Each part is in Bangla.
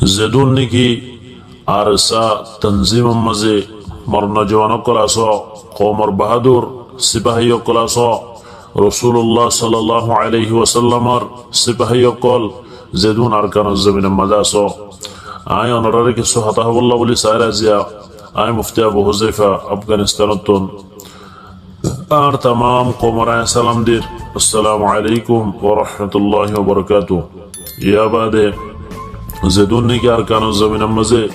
زدون نکی آرسا تنظیم مزه مرنا جوانو کلاسا قومر بہادر سپاہیو کلاسا رسول اللہ صلی اللہ علیہ وسلم سپاہیو کل زدون ارکان الزمین مداسا آئی انرار کسو حتہ واللہ ولی سائر ازیا آئی مفتی ابو حذیفہ افغانستانتون آر تمام قومرائن سلام دیر السلام علیکم ورحمت اللہ وبرکاتہ یا بعد زدون نکی ارکان الزمین مزه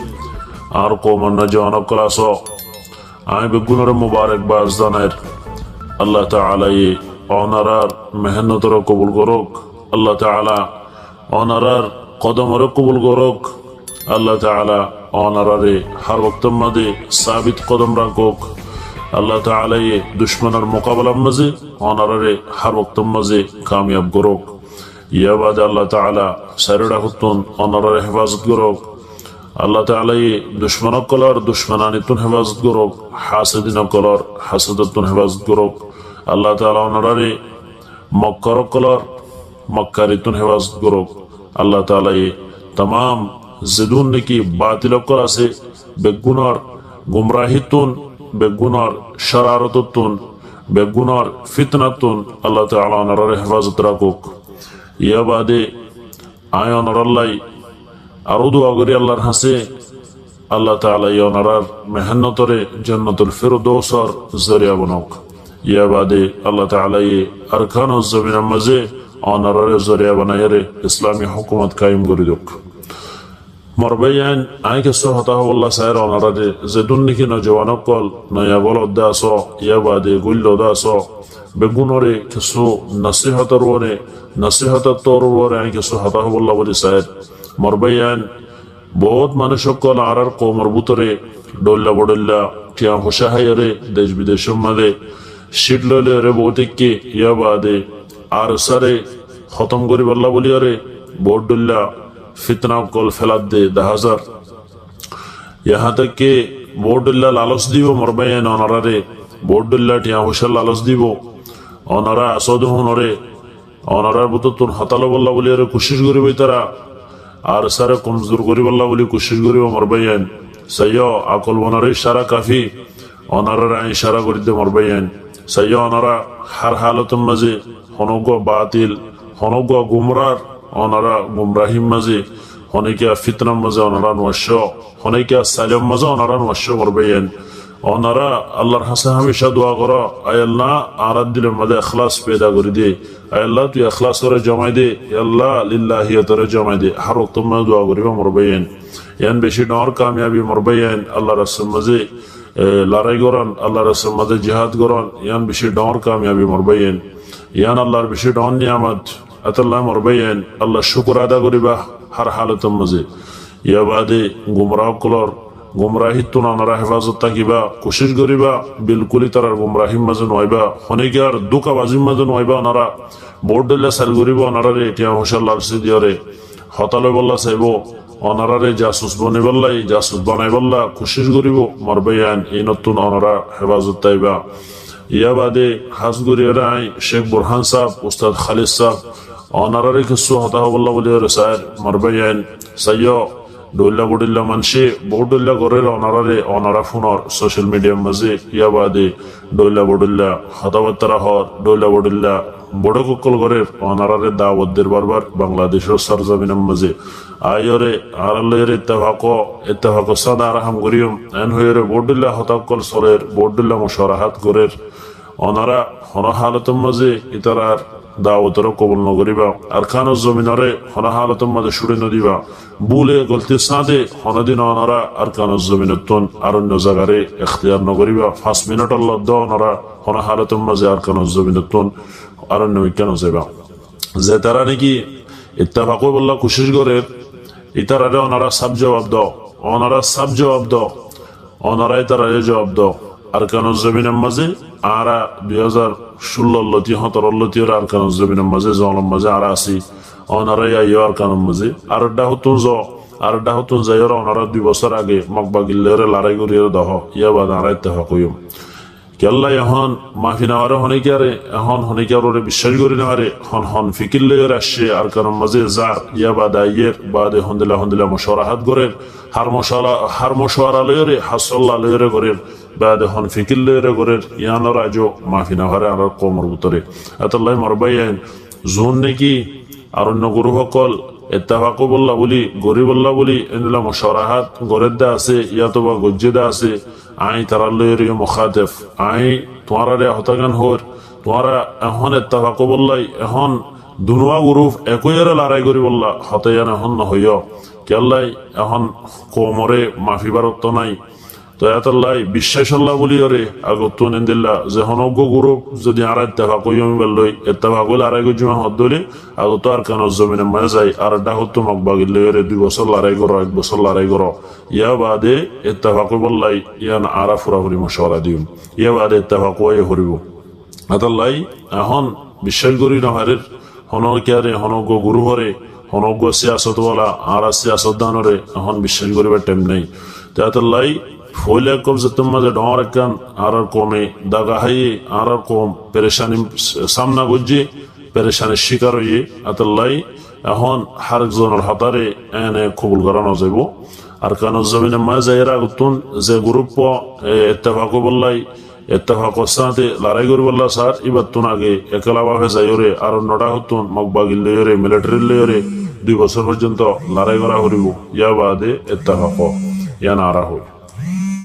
আর কৌমান্না জওয়ানব ক্লাস আমি বেগুনের মুবারক বাজ দানের আল্লাহ তাআলা অনারার মেহনতর কবুল করুক আল্লাহ তাআলা অনারার কদমর কবুল করুক আল্লাহ তাআলা অনারারে হর ওয়াক্ত মধ্যে সাবিত কদম রাখুক আল্লাহ তাআলা দুশমনের মোকাবেলার মাঝে অনারারে হর ওয়াক্ত মাঝে কামিয়াব করুক ইয়া বাদ আল্লাহ তাআলা সারুড়া হুতুন অনারারে হেফাজত করুক আল্লাহ তাআলা দুশমন কলর দুশমনানিতুন হেফাজত করুক হাসিদিন কলর হাসিদতুন হেফাজত করুক আল্লাহ তাআলা ওনারে মক্কার কলর মক্কারিতুন হেফাজত করুক আল্লাহ তাআলা तमाम জিদুন নাকি বাতিল কল আছে বেগুনার গুমরাহিতুন বেগুনার শরারতুন বেগুনার ফিতনাতুন আল্লাহ তাআলা ওনারে হেফাজত রাখুক ইয়া বাদে আয়ন আল্লাহ আরো দোয়া করি আল্লাহর হাসে আল্লাহ তাআলা ওনার মেহনতরে জান্নাতুল ফিরদৌসর জরিয়া বানাক ইয়া বাদে আল্লাহ তাআলা আরকানুজ জমিন মাঝে ওনার জরিয়া বানায়রে ইসলামী হুকুমত কায়েম করে দেক মরবায়ান আইকে সোহতা আল্লাহ সাইর ওনার যেদুন নাকি নজওয়ানক কল নয়া বলদ দাস ইয়া বাদে গুল্ল দাস বেগুনরে কিছু নসিহতর ওরে নসিহতর তোর ওরে আইকে সোহতা আল্লাহ বলি সাইর মরবায়ান বহুত মানুষ সকল আর কৌমর বুতরে ডল্লা বডল্লা টিয়া হোসাহাইরে দেশ বিদেশের মাঝে শিটললে রে বহুতিককে ইয়া বাদে আর সারে খতম করি বল্লা বলি আরে বহুত ডল্লা ফিতনা কল ফেলাত দে 10,000 यहाँ तक के बहुत डल्ला लालच दीबो मरबायान अनारे बहुत डल्ला टिया होसा लालच दीबो अनारा असद होनरे अनारार बुत तुन हतालो बल्ला बলি আরে কোশিশ করিবে তারা আর সারে কমজোর করি বল্লা বলি কোশিশ করিব মরবায়ান সাইয়্য আকল বনারে ইশারা কাফি অনারার ইশারা করি দে মরবায়ান সাইয়্য অনারা হার হালতম মাঝে হনগ বাতিল হনগ গুমরার অনারা গুমরাহিম মাঝে হনেকা ফিতনার মাঝে অনারা নওয়াশ হনেকা সালাম মাঝে অনারা নওয়াশ মরবায়ান অনারা আল্লাহর হাসে হামেশা দোয়া করো আয় আল্লাহ আরাদ দিলের মধ্যে ইখলাস পেদা করে দে আয় আল্লাহ তুই ইখলাস করে জমাই দে আল্লাহ লিল্লাহিয়তরে জমাই দে হর ওয়াক্ত মধ্যে দোয়া করিবা মরবায়ান ইয়ান বেশি নর কামিয়াবি মরবায়ান আল্লাহর রাসূল মাঝে লড়াই করেন আল্লাহর রাসূল মাঝে জিহাদ করেন ইয়ান বেশি নর কামিয়াবি মরবায়ান ইয়ান আল্লাহর বেশি নর নিয়ামত আতাল্লাহ মরবায়ান আল্লাহ শুকর আদা করিবা হর হালতম মাঝে ইয়া বাদে গুমরাহ কলর গুমরাহিতুন আনারা হেফাজত থাকিবা কোশিশ করিবা বিলকুলই তারার গুমরাহিম মাঝে নয়বা হনেকার দুকাবাজির মাঝে নয়বা ওনারা বোর্ডলে সাল করিব ওনারারে এটা হোসাল্লাহ দিয়রে হতালে বল্লা চাইব ওনারারে জাসুস বনে বল্লাই জাসুস বানাই বল্লা কোশিশ করিব মরবায়ান এই নতুন ওনারা হেফাজত তাইবা ইয়া বাদে হাজগুরিয়ার আই শেখ বুরহান সাহেব উস্তাদ খালিদ সাহেব ওনারারে কিছু হতা বল্লা বলি স্যার মরবায়ান সাইয়্য ডোল্লা বডিল্লা মানসে বহুত ডোল্লা করে অনারারে অনারা ফোনর সোশ্যাল মিডিয়ার মাঝে ইয়া বাদে ডোল্লা বডিল্লা হতাবার্তারা হর ডোল্লা বডিল্লা বড় ককল করে অনারারে দাওয়াতদের বারবার বাংলাদেশের সরজমিনের মাঝে আয়রে আরালের ইত্তেফাক সাদা আরাহাম করিম এন হইরে বডিল্লা হতাকল সরের বডিল্লা মুশারাহাত করে অনারা হন হালতের মাঝে ইতারার দাওয়াতর কবুল নগরিবা আরকানুজ জমিনরে হন হালতের মাঝে শুড়ে নদিবা বুলে গলতি সাদে হনদিন অনারা আরকানুজ জমিনতুন আরণ্য জাগারে ইখতিয়ার নগরিবা 5 মিনিট আল্লাহ দ অনারা হন হালতের মাঝে আরকানুজ জমিনতুন আরণ্য কেন যাবা যে তারা নাকি ইত্তেফাক বল্লা কোশিশ করে ইতারারে অনারা সব জবাব দাও অনারা সব জবাব দাও অনারাই তারারে জবাব দাও আরকানুজ জমিনের মাঝে আরা 2016 লতি 17 লতি আরকানুজ জমিনের মাঝে জলম মাঝে আরা আসি অনারাই আইও আরকানুজ মাঝে আরডা হতুন যাইর অনারা 2 বছর আগে মকবাগিল্লের লড়াই করিয়ে দহ ইয়া বাদ আরা ইত্তেফাক হইম কেল্লা এখন মাফি নেওয়ারে হনিকারে এখন হনিকার ওরে বিশ্বাস করি নেওয়ারে হন হন ফিকির লেগে আসছে আর কারণ মাঝে যার ইয়া বাদা ইয়ের বাদে হন্দিলা মশওয়ারাহাত করেন হার মশওয়ারা লয়রে হাসল্লা লয়রে করেন বাদে হন ফিকির লয়রে করেন ইয়ানোর আজও মাফি নেওয়ারে আর কমর ভিতরে এতল্লাই মরবাই আইন জোন নাকি আর অন্য গুরু সকল এত্তাফাকু বললা বলি গরিব বললা বলি এনলা মশওয়ারাহাত গরের দা আছে ইয়াতো বা গজ্জেদা আছে আই তারা লয়ের মুখাতেফ আই তোমারে হতাগান হর তোমারা এখন এত্তাফাকু বললাই এখন দুনুয়া গ্রুপ একই লড়াই করি বললা হতায়ান এখন নহইয় কেল্লাই এখন কোমরে মাফি বারত নাই তো এতলাই বিশ্বাস আল্লাহ বলি ওরে আগত নেন্দিল্লা যে হনজ্ঞ গ্রুপ যদি আর এত্তাফাকু ইয়মি লই এত্তাফাকু লড়াই গজমা হদ দলে আগত আর কেন জমিনে মাঝে যাই আর ডাকত মকবাগিল লইরে 2 বছর লড়াই করো 1 বছর লড়াই করো ইয়া বাদে এত্তাফাকু বললাই ইয়ান আরা ফুরাফুরি মশওয়ারা দিউম ইয়া বাদে এত্তাফাকু এ হরিব এতলাই এখন বিশ্বাস করি নহরের হনকিয়ারে হনজ্ঞ গুরু হরে হনজ্ঞ সিয়াসতওয়ালা আর সিয়াসতদানরে এখন বিশ্বাস করিবার টাইম নাই তো এতলাই ফইলে কম যেতম মাঝে ডর কান আর কমে দাগা হাইয়ে আর কম পেরেশানি সামনা গজ্জে পেরেশানির শিকার হইয়ে এতলাই এখন হারজনের হাতারে এনে কবুল করানো যাব আর কানো জমিনে মাঝে এরা গুতুন যে গ্রুপ এত্তেফাকু বললাই এত্তেফাক সাথে লড়াই করি বললা স্যার এবার তুন আগে একলা ভাবে যাইরে আর নটা হতুন মকবাগিল লইরে মিলিটারি লইরে 2 বছর পর্যন্ত লড়াই করা করিব ইয়া বাদে এত্তেফাক ইয়া নারা হই